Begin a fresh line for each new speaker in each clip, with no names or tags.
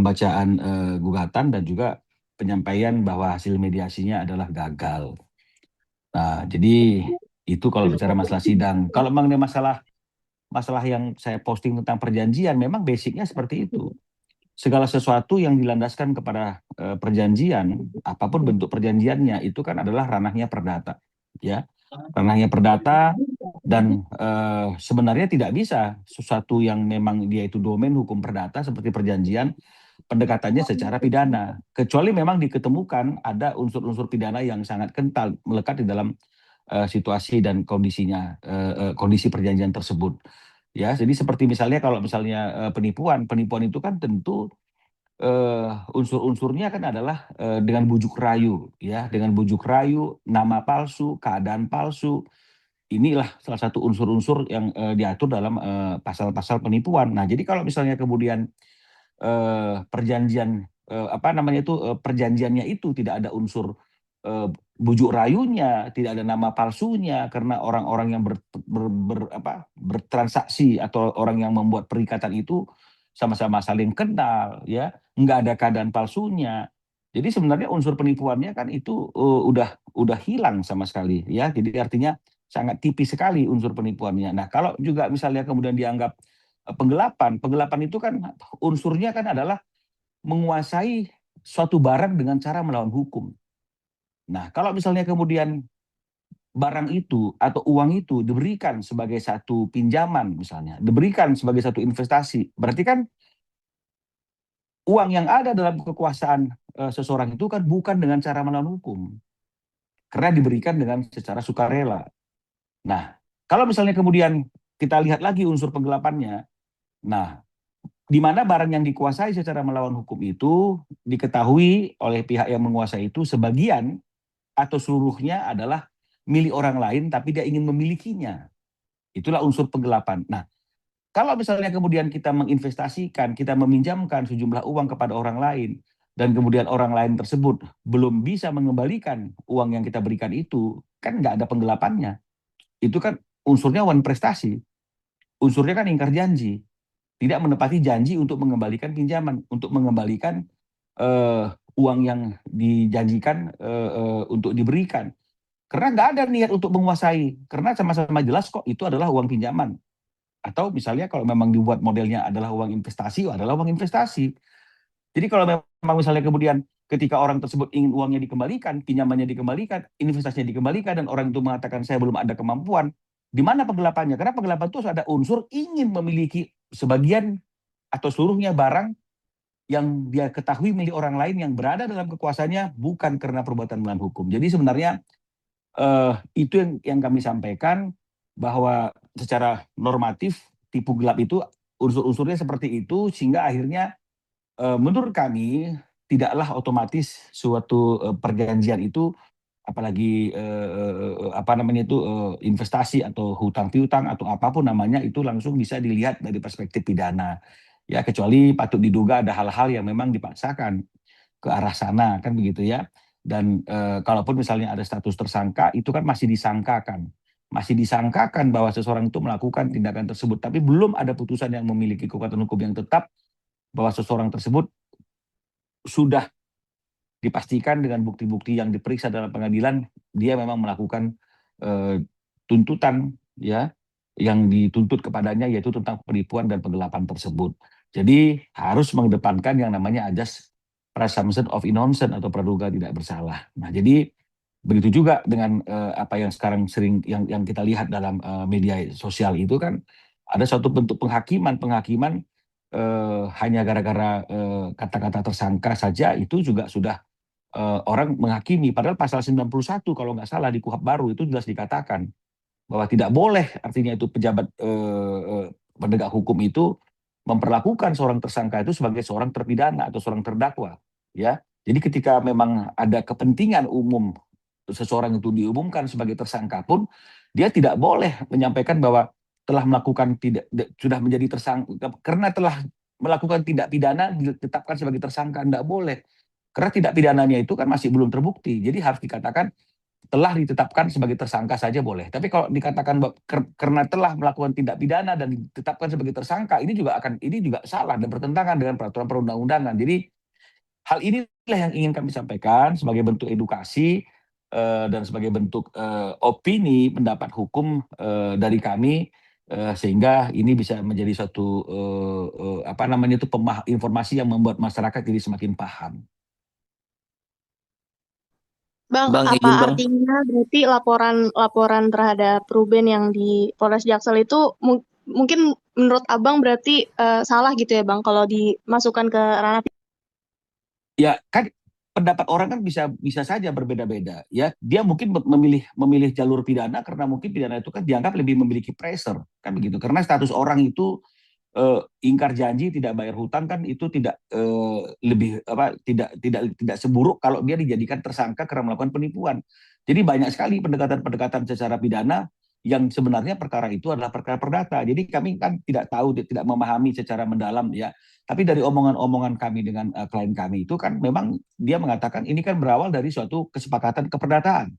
pembacaan gugatan dan juga penyampaian bahwa hasil mediasinya adalah gagal. Nah, jadi itu kalau bicara masalah sidang. Kalau mengenai masalah yang saya posting tentang perjanjian, memang basicnya seperti itu. Segala sesuatu yang dilandaskan kepada perjanjian, apapun bentuk perjanjiannya, itu kan adalah ranahnya perdata, ya, ranahnya perdata. Dan sebenarnya tidak bisa sesuatu yang memang dia itu domain hukum perdata seperti perjanjian pendekatannya secara pidana, kecuali memang diketemukan ada unsur-unsur pidana yang sangat kental melekat di dalam situasi dan kondisi perjanjian tersebut. Ya, jadi seperti misalnya kalau misalnya penipuan itu kan tentu unsur-unsurnya kan adalah dengan bujuk rayu, ya, dengan bujuk rayu, nama palsu, keadaan palsu. Inilah salah satu unsur-unsur yang diatur dalam pasal-pasal penipuan. Nah, jadi kalau misalnya kemudian perjanjian apa namanya itu perjanjiannya itu tidak ada unsur bujuk rayunya, tidak ada nama palsunya karena orang-orang yang bertransaksi atau orang yang membuat perikatan itu sama-sama saling kenal, ya, nggak ada keadaan palsunya. Jadi sebenarnya unsur penipuannya kan itu udah hilang sama sekali, ya. Jadi artinya sangat tipis sekali unsur penipuannya. Nah, kalau juga misalnya kemudian dianggap penggelapan itu kan unsurnya kan adalah menguasai suatu barang dengan cara melawan hukum. Nah, kalau misalnya kemudian barang itu atau uang itu diberikan sebagai satu pinjaman misalnya, diberikan sebagai satu investasi, berarti kan uang yang ada dalam kekuasaan seseorang itu kan bukan dengan cara melawan hukum, karena diberikan dengan secara sukarela. Nah, kalau misalnya kemudian kita lihat lagi unsur penggelapannya, nah, di mana barang yang dikuasai secara melawan hukum itu diketahui oleh pihak yang menguasai itu sebagian atau seluruhnya adalah milik orang lain tapi dia ingin memilikinya. Itulah unsur penggelapan. Nah, kalau misalnya kemudian kita menginvestasikan, kita meminjamkan sejumlah uang kepada orang lain dan kemudian orang lain tersebut belum bisa mengembalikan uang yang kita berikan itu, kan nggak ada penggelapannya. Itu kan unsurnya wan prestasi. Unsurnya kan ingkar janji, tidak menepati janji untuk mengembalikan pinjaman, untuk mengembalikan uang yang dijanjikan untuk diberikan. Karena nggak ada niat untuk menguasai, karena sama-sama jelas kok itu adalah uang pinjaman. Atau misalnya kalau memang dibuat modelnya adalah uang investasi, adalah uang investasi. Jadi kalau memang misalnya kemudian ketika orang tersebut ingin uangnya dikembalikan, pinjamannya dikembalikan, investasinya dikembalikan, dan orang itu mengatakan saya belum ada kemampuan, di mana penggelapannya? Karena penggelapan itu ada unsur ingin memiliki sebagian atau seluruhnya barang yang dia ketahui milik orang lain yang berada dalam kekuasaannya bukan karena perbuatan melawan hukum. Jadi sebenarnya itu yang kami sampaikan, bahwa secara normatif tipu gelap itu unsur-unsurnya seperti itu, sehingga akhirnya menurut kami tidaklah otomatis suatu perjanjian itu, apalagi apa namanya itu investasi atau hutang piutang atau apapun namanya, itu langsung bisa dilihat dari perspektif pidana, ya, kecuali patut diduga ada hal-hal yang memang dipaksakan ke arah sana, kan begitu ya. Dan kalaupun misalnya ada status tersangka, itu kan masih disangkakan bahwa seseorang itu melakukan tindakan tersebut, tapi belum ada putusan yang memiliki kekuatan hukum yang tetap bahwa seseorang tersebut sudah dipastikan dengan bukti-bukti yang diperiksa dalam pengadilan dia memang melakukan eh, tuntutan, ya, yang dituntut kepadanya, yaitu tentang penipuan dan penggelapan tersebut. Jadi harus mengedepankan yang namanya ajas presumption of innocence atau praduga tidak bersalah. Nah, jadi begitu juga dengan apa yang sekarang sering yang kita lihat dalam media sosial itu kan ada suatu bentuk penghakiman hanya gara-gara kata-kata tersangka saja itu juga sudah orang menghakimi, padahal pasal 91 kalau nggak salah di KUHP baru itu jelas dikatakan bahwa tidak boleh, artinya itu pejabat penegak hukum itu memperlakukan seorang tersangka itu sebagai seorang terpidana atau seorang terdakwa, ya. Jadi ketika memang ada kepentingan umum seseorang itu diumumkan sebagai tersangka pun, dia tidak boleh menyampaikan bahwa telah melakukan tidak sudah menjadi tersangka karena telah melakukan tindak pidana ditetapkan sebagai tersangka, tidak boleh. Karena tindak pidananya itu kan masih belum terbukti. Jadi harus dikatakan telah ditetapkan sebagai tersangka saja boleh. Tapi kalau dikatakan karena telah melakukan tindak pidana dan ditetapkan sebagai tersangka, ini juga salah dan bertentangan dengan peraturan perundang-undangan. Jadi hal inilah yang ingin kami sampaikan sebagai bentuk edukasi dan sebagai bentuk opini pendapat hukum dari kami, sehingga ini bisa menjadi suatu apa namanya itu informasi yang membuat masyarakat jadi semakin paham.
Bang,
Bang,
apa
izin Bang.
artinya berarti laporan terhadap Ruben yang di Polres Jaksel itu mungkin menurut Abang berarti salah gitu ya Bang kalau dimasukkan ke ranah.
Ya kan pendapat orang kan bisa bisa saja berbeda-beda ya. Dia mungkin memilih jalur pidana karena mungkin pidana itu kan dianggap lebih memiliki pressure kan begitu. Karena status orang itu ingkar janji tidak bayar hutang kan itu tidak lebih apa tidak seburuk kalau dia dijadikan tersangka karena melakukan penipuan. Jadi banyak sekali pendekatan-pendekatan secara pidana yang sebenarnya perkara itu adalah perkara perdata. Jadi kami kan tidak tahu, tidak memahami secara mendalam ya. Tapi dari omongan-omongan kami dengan klien kami itu kan memang dia mengatakan ini kan berawal dari suatu kesepakatan keperdataan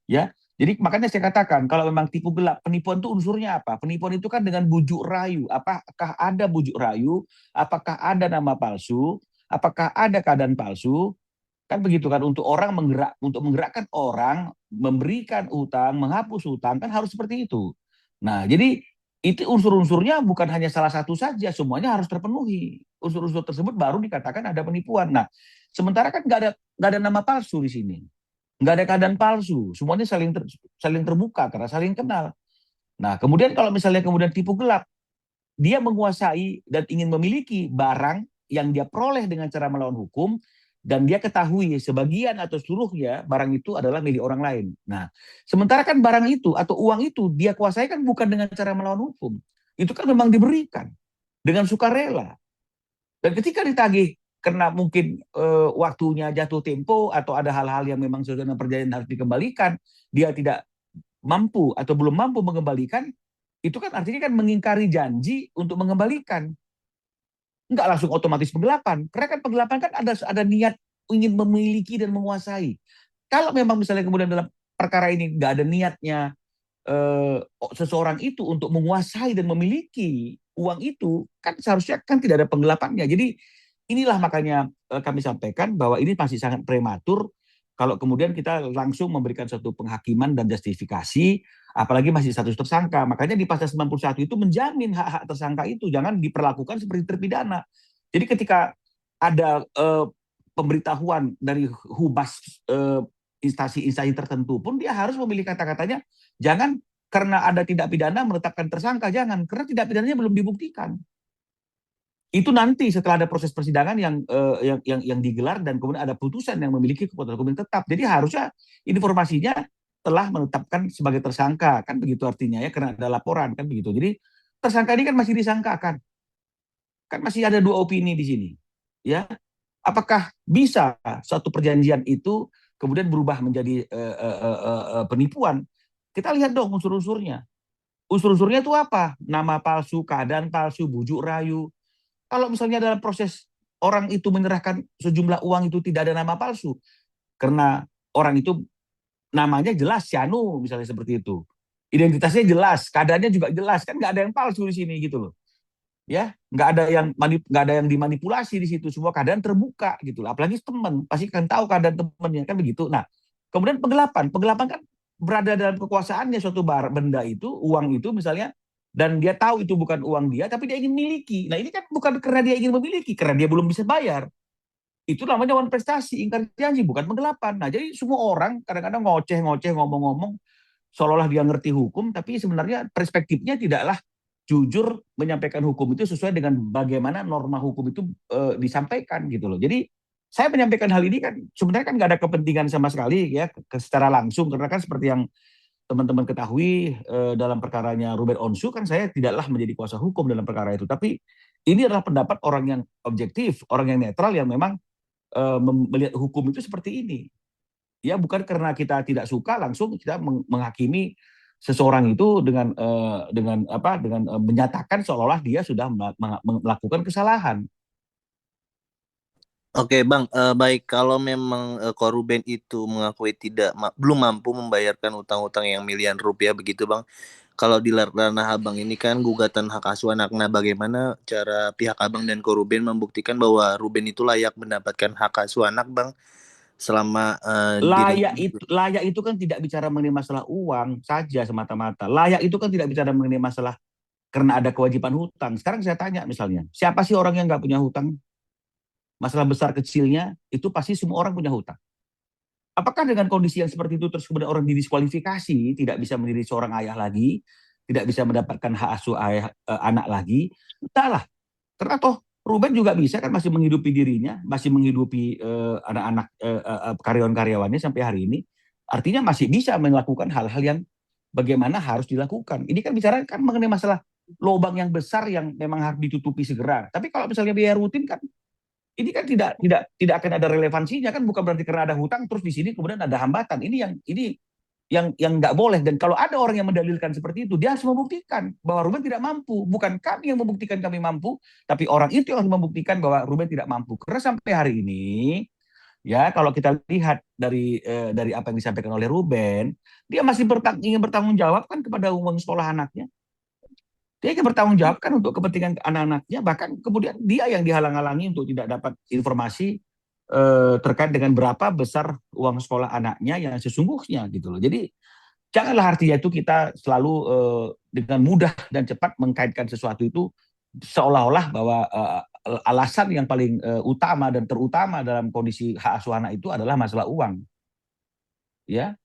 ya. Jadi makanya saya katakan kalau memang tipu gelap, penipuan itu unsurnya apa? Penipuan itu kan dengan bujuk rayu. Apakah ada bujuk rayu? Apakah ada nama palsu? Apakah ada keadaan palsu? Kan begitu kan untuk untuk menggerakkan orang, memberikan utang, menghapus utang kan harus seperti itu. Nah, jadi itu unsur-unsurnya bukan hanya salah satu saja, semuanya harus terpenuhi. Unsur-unsur tersebut baru dikatakan ada penipuan. Nah, sementara kan nggak ada nama palsu di sini, nggak ada keadaan palsu, semuanya saling terbuka karena saling kenal. Nah, kemudian kalau misalnya kemudian tipu gelap, dia menguasai dan ingin memiliki barang yang dia peroleh dengan cara melawan hukum, dan dia ketahui sebagian atau seluruhnya barang itu adalah milik orang lain. Nah, sementara kan barang itu atau uang itu dia kuasai kan bukan dengan cara melawan hukum. Itu kan memang diberikan dengan sukarela. Dan ketika ditagih karena mungkin waktunya jatuh tempo atau ada hal-hal yang memang sesuai dengan perjanjian harus dikembalikan, dia tidak mampu atau belum mampu mengembalikan, itu kan artinya kan mengingkari janji untuk mengembalikan. Enggak langsung otomatis penggelapan. Karena kan penggelapan kan ada niat ingin memiliki dan menguasai. Kalau memang misalnya kemudian dalam perkara ini nggak ada niatnya seseorang itu untuk menguasai dan memiliki uang itu, kan seharusnya kan tidak ada penggelapannya. Jadi inilah makanya kami sampaikan bahwa ini masih sangat prematur kalau kemudian kita langsung memberikan suatu penghakiman dan justifikasi, apalagi masih status tersangka. Makanya di pasal 91 itu menjamin hak-hak tersangka itu jangan diperlakukan seperti terpidana. Jadi ketika ada pemberitahuan dari humas instansi-instansi tertentu pun dia harus memilih kata-katanya, jangan karena ada tindak pidana menetapkan tersangka, jangan, karena tindak pidananya belum dibuktikan. Itu nanti setelah ada proses persidangan yang digelar dan kemudian ada putusan yang memiliki kekuatan hukum yang tetap. Jadi harusnya informasinya telah menetapkan sebagai tersangka, kan begitu artinya ya, karena ada laporan kan begitu. Jadi tersangka ini kan masih disangkakan, kan masih ada dua opini di sini, ya. Apakah bisa suatu perjanjian itu kemudian berubah menjadi penipuan? Kita lihat dong unsur-unsurnya. Unsur-unsurnya itu apa? Nama palsu, keadaan palsu, bujuk rayu. Kalau misalnya dalam proses orang itu menyerahkan sejumlah uang itu tidak ada nama palsu, karena orang itu namanya jelas Sianu misalnya seperti itu, identitasnya jelas, keadaannya juga jelas, kan nggak ada yang palsu di sini gitu loh, ya nggak ada yang dimanipulasi di situ, semua keadaan terbuka gitu loh. Apalagi teman pasti kan tahu keadaan temannya kan begitu. Nah, kemudian penggelapan kan berada dalam kekuasaannya suatu benda itu, uang itu misalnya, dan dia tahu itu bukan uang dia tapi dia ingin miliki. Nah, ini kan bukan karena dia ingin memiliki, karena dia belum bisa bayar. Itu namanya wan prestasi, ingkar janji, bukan penggelapan. Nah, jadi semua orang kadang-kadang ngoceh-ngoceh, ngomong-ngomong seolah-olah dia ngerti hukum, tapi sebenarnya perspektifnya tidaklah jujur menyampaikan hukum itu sesuai dengan bagaimana norma hukum itu disampaikan gitu loh. Jadi saya menyampaikan hal ini kan sebenarnya kan nggak ada kepentingan sama sekali ya secara langsung, karena kan seperti yang teman-teman ketahui dalam perkaranya Ruben Onsu kan saya tidaklah menjadi kuasa hukum dalam perkara itu, tapi ini adalah pendapat orang yang objektif, orang yang netral yang memang melihat hukum itu seperti ini. Ya bukan karena kita tidak suka langsung kita menghakimi seseorang itu dengan menyatakan seolah-olah dia sudah melakukan kesalahan.
Oke Bang, baik kalau memang Koruben itu mengakui belum mampu membayarkan utang-utang yang miliaran rupiah begitu Bang. Kalau di ranah Abang ini kan gugatan hak asuh anak. Nah, bagaimana cara pihak Abang dan Koruben membuktikan bahwa Ruben itu layak mendapatkan hak asuh anak Bang selama dirinya.
Layak itu kan tidak bicara mengenai masalah uang saja semata-mata. Layak itu kan tidak bicara mengenai masalah karena ada kewajiban hutang. Sekarang saya tanya misalnya, siapa sih orang yang nggak punya hutang? Masalah besar kecilnya itu pasti semua orang punya hutang. Apakah dengan kondisi yang seperti itu terus kemudian orang didiskualifikasi, tidak bisa menjadi seorang ayah lagi, tidak bisa mendapatkan hak asuh anak lagi? Entahlah. Karena toh Ruben juga bisa kan masih menghidupi dirinya, masih menghidupi anak-anak karyawan-karyawannya sampai hari ini. Artinya masih bisa melakukan hal-hal yang bagaimana harus dilakukan. Ini kan bicara kan mengenai masalah lubang yang besar yang memang harus ditutupi segera. Tapi kalau misalnya biaya rutin kan ini kan tidak akan ada relevansinya kan, bukan berarti karena ada hutang terus di sini kemudian ada hambatan. Ini yang nggak boleh, dan kalau ada orang yang mendalilkan seperti itu dia harus membuktikan bahwa Ruben tidak mampu, bukan kami yang membuktikan kami mampu, tapi orang itu yang harus membuktikan bahwa Ruben tidak mampu. Karena sampai hari ini ya kalau kita lihat dari apa yang disampaikan oleh Ruben, dia masih ingin bertanggung jawab kan kepada uang sekolah anaknya. Dia ingin bertanggung jawab kan untuk kepentingan anak-anaknya, bahkan kemudian dia yang dihalang-halangi untuk tidak dapat informasi terkait dengan berapa besar uang sekolah anaknya yang sesungguhnya gitu loh. Jadi janganlah artinya itu kita selalu dengan mudah dan cepat mengkaitkan sesuatu itu seolah-olah bahwa alasan yang paling utama dan terutama dalam kondisi hak asuh anak itu adalah masalah uang, ya.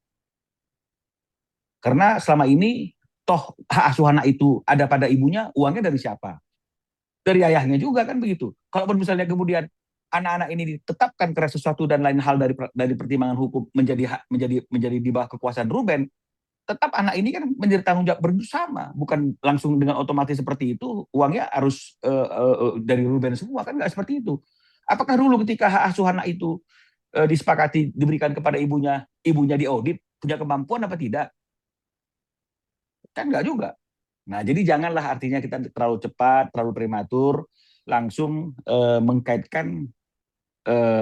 Karena selama ini toh hak asuh anak itu ada pada ibunya, uangnya dari siapa? Dari ayahnya juga kan begitu. Kalaupun misalnya kemudian anak-anak ini ditetapkan karena sesuatu dan lain hal dari pertimbangan hukum menjadi di bawah kekuasaan Ruben, tetap anak ini kan menjadi tanggung jawab bersama, bukan langsung dengan otomatis seperti itu uangnya harus dari Ruben semua, kan nggak seperti itu. Apakah dulu ketika hak asuh anak itu disepakati diberikan kepada ibunya, ibunya diaudit punya kemampuan apa tidak? Kan nggak juga. Nah, jadi janganlah artinya kita terlalu cepat, terlalu prematur, langsung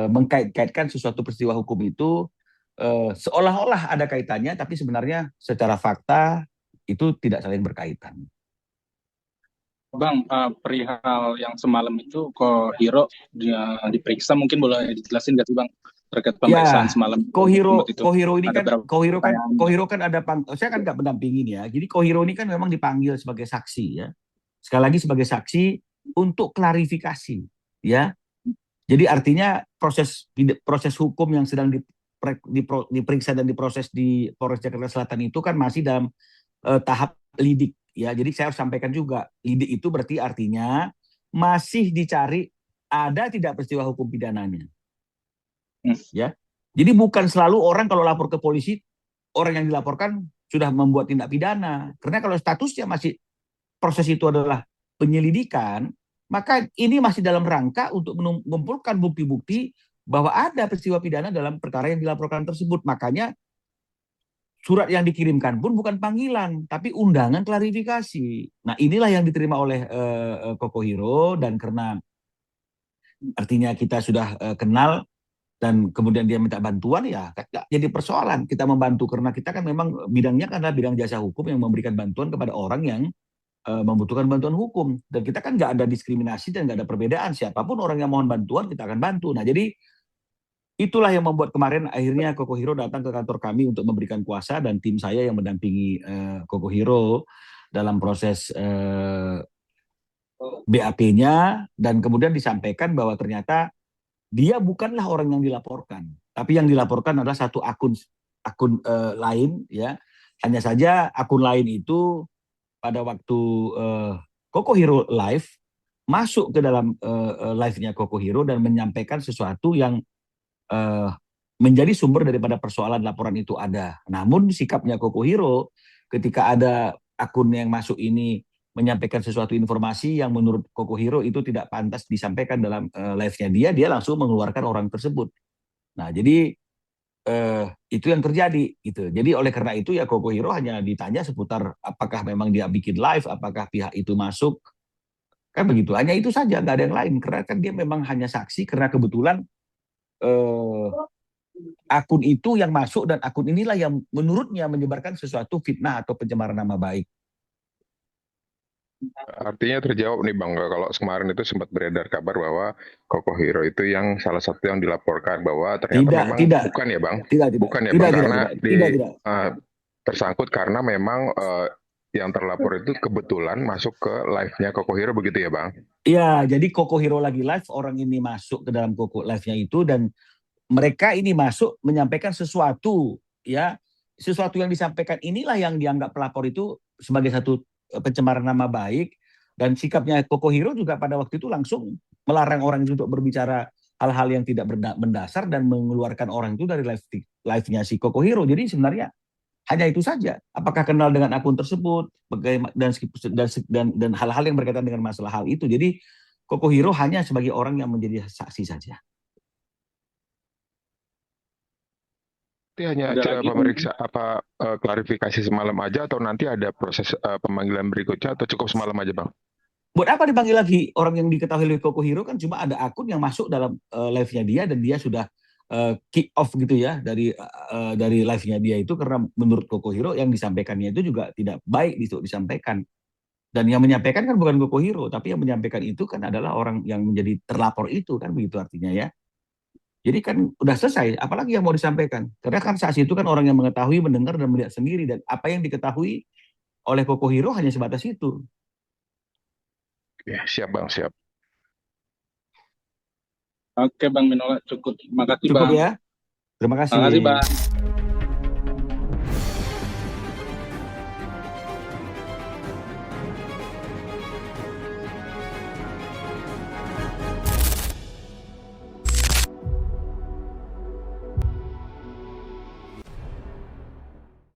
mengkait-kaitkan sesuatu peristiwa hukum itu seolah-olah ada kaitannya, tapi sebenarnya secara fakta itu tidak saling berkaitan.
Bang, perihal yang semalam itu kok Hiro dia diperiksa, mungkin boleh dijelasin nggak sih Bang terkait pemeriksaan semalam?
Kohiro kan ada saya kan nggak mendampingin ya. Jadi Kohiro ini kan memang dipanggil sebagai saksi ya. Sekali lagi sebagai saksi untuk klarifikasi ya. Jadi artinya proses hukum yang sedang diperiksa dan diproses di Polres Jakarta Selatan itu kan masih dalam tahap lidik ya. Jadi saya harus sampaikan juga, lidik itu berarti artinya masih dicari ada tidak peristiwa hukum pidananya. Ya. Jadi bukan selalu orang kalau lapor ke polisi, orang yang dilaporkan sudah membuat tindak pidana. Karena kalau statusnya masih proses itu adalah penyelidikan, maka ini masih dalam rangka untuk mengumpulkan bukti-bukti bahwa ada peristiwa pidana dalam perkara yang dilaporkan tersebut. Makanya surat yang dikirimkan pun bukan panggilan, tapi undangan klarifikasi. Nah, inilah yang diterima oleh Koko Hiro, dan karena artinya kita sudah kenal dan kemudian dia minta bantuan, ya nggak jadi persoalan kita membantu, karena kita kan memang bidangnya kan adalah bidang jasa hukum yang memberikan bantuan kepada orang yang membutuhkan bantuan hukum, dan kita kan nggak ada diskriminasi dan nggak ada perbedaan, siapapun orang yang mohon bantuan kita akan bantu. Nah, jadi itulah yang membuat kemarin akhirnya Koko Hiro datang ke kantor kami untuk memberikan kuasa, dan tim saya yang mendampingi Koko Hiro dalam proses BAP-nya, dan kemudian disampaikan bahwa ternyata dia bukanlah orang yang dilaporkan, tapi yang dilaporkan adalah satu akun lain ya. Hanya saja akun lain itu pada waktu Koko Hiro live masuk ke dalam live-nya Koko Hiro dan menyampaikan sesuatu yang menjadi sumber daripada persoalan laporan itu ada. Namun sikapnya Koko Hiro ketika ada akun yang masuk ini menyampaikan sesuatu informasi yang menurut Koko Hiro itu tidak pantas disampaikan dalam live-nya dia langsung mengeluarkan orang tersebut. Nah, jadi itu yang terjadi gitu. Jadi oleh karena itu ya Koko Hiro hanya ditanya seputar apakah memang dia bikin live, apakah pihak itu masuk, kan begitu. Hanya itu saja, nggak ada yang lain. Karena kan dia memang hanya saksi, karena kebetulan eh, akun itu yang masuk dan akun inilah yang menurutnya menyebarkan sesuatu fitnah atau pencemaran nama baik.
Artinya terjawab nih Bang, kalau kemarin itu sempat beredar kabar bahwa Koko Hero itu yang salah satu yang dilaporkan bahwa ternyata
Tidak,
memang
tidak,
bukan ya Bang,
tidak,
bukan ya
tidak,
Bang,
tidak,
karena
tidak.
tersangkut karena memang yang terlapor itu kebetulan masuk ke live-nya Koko Hero begitu ya Bang?
Iya, jadi Koko Hero lagi live, orang ini masuk ke dalam Koko live-nya itu dan mereka ini masuk menyampaikan sesuatu, ya, sesuatu yang disampaikan inilah yang dianggap pelapor itu sebagai satu pencemaran nama baik, dan sikapnya Koko Hero juga pada waktu itu langsung melarang orang itu untuk berbicara hal-hal yang tidak mendasar dan mengeluarkan orang itu dari live-nya si Koko Hero. Jadi sebenarnya hanya itu saja. Apakah kenal dengan akun tersebut, dan hal-hal yang berkaitan dengan masalah hal itu. Jadi Koko Hero hanya sebagai orang yang menjadi saksi saja.
Itu hanya pemeriksa klarifikasi semalam aja atau nanti ada proses pemanggilan berikutnya atau cukup semalam aja Bang?
Buat apa dipanggil lagi? Orang yang diketahui oleh Koko Hero kan cuma ada akun yang masuk dalam live-nya dia dan dia sudah kick off gitu ya dari live-nya dia itu, karena menurut Koko Hero yang disampaikannya itu juga tidak baik untuk disampaikan. Dan yang menyampaikan kan bukan Koko Hero, tapi yang menyampaikan itu kan adalah orang yang menjadi terlapor itu, kan begitu artinya ya. Jadi kan udah selesai, apalagi yang mau disampaikan. Karena kan saat itu kan orang yang mengetahui, mendengar dan melihat sendiri, dan apa yang diketahui oleh Koko Hero hanya sebatas itu.
Ya, siap Bang, siap.
Oke Bang Minola, cukup. Makasih
Cukup
Bang.
ya. Terima kasih.
Makasih Bang.